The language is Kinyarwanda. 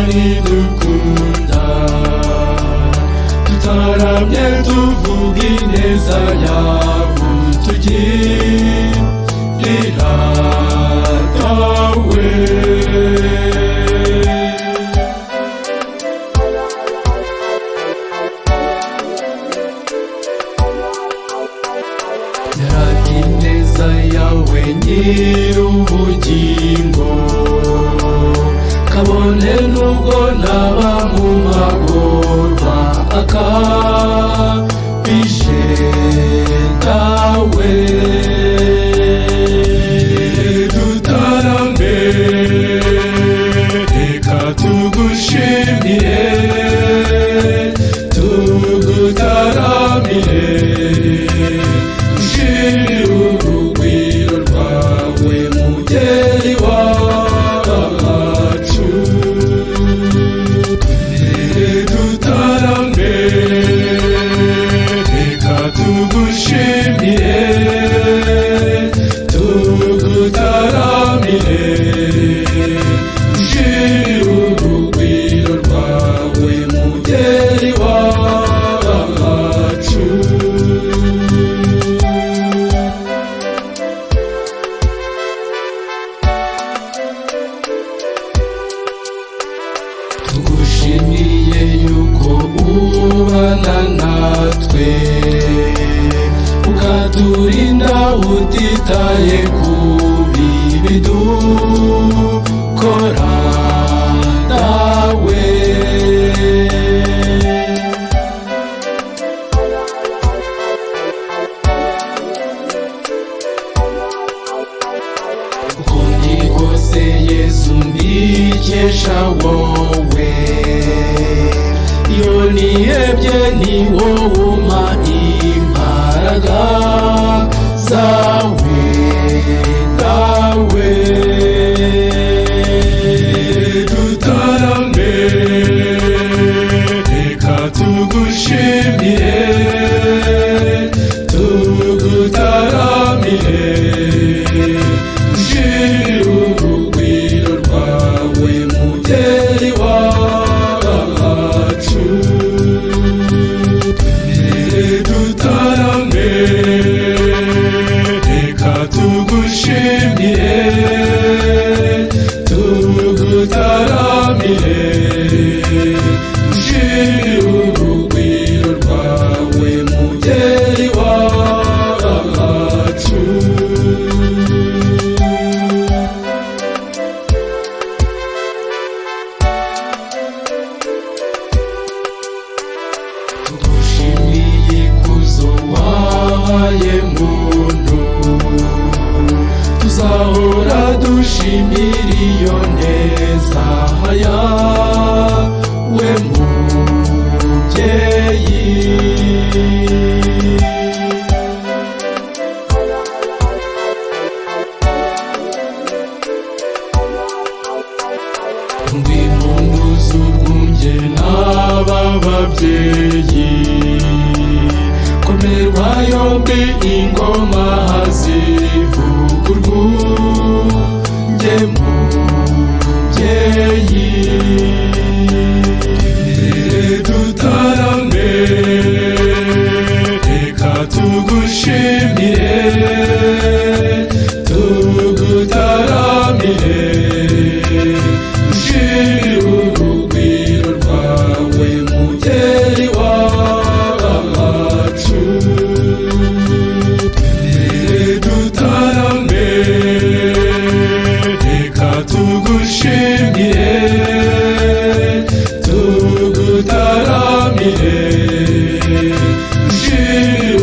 idukunda, tutaramye tuvuga ineza yawe tugirira dawe. Yaraga ineza yawe nyir'ubugingo, kabone nubwo naba mu magorwa akabije dawe. Dutarambe reka tugushimire, tugutaramire, dushimire urugwiro rwawe mugeri wacu. Dutarambe reka tugushimire, tugutaramire, dushimire urugwiro rwawe mugeri wacu. Tugushimiye yuko ubana natwe, ukaturinda utitaye ku bibi dukora dawe. Uko ndi kose Yesu mbikesha wowe, iyo nihebye ni wowe umpa imbaraga zawe dawe. Dutarambe reka tugushimire, tugutaramire, dushimire urugwiro rwawe mugeri wacu. Dutarambe reka tugushimire, tugutaramire, dushimire urugwiro rwawe mugeri wacu. Tugushimiye ikuzo wahaye muntu, tuzahora dushimira iyo neza yawe mubyeyi. Impundu z'urwunge n'aba babyeyi, komerwa yombi ingoma hazivuga urwunge mubyeyi. Dutarambe reka tugushimire, tugutaramire, dushimire urugwiro rwawe mugeri wacu. Dutarambe reka tugushimire, tugutaramire, dushimire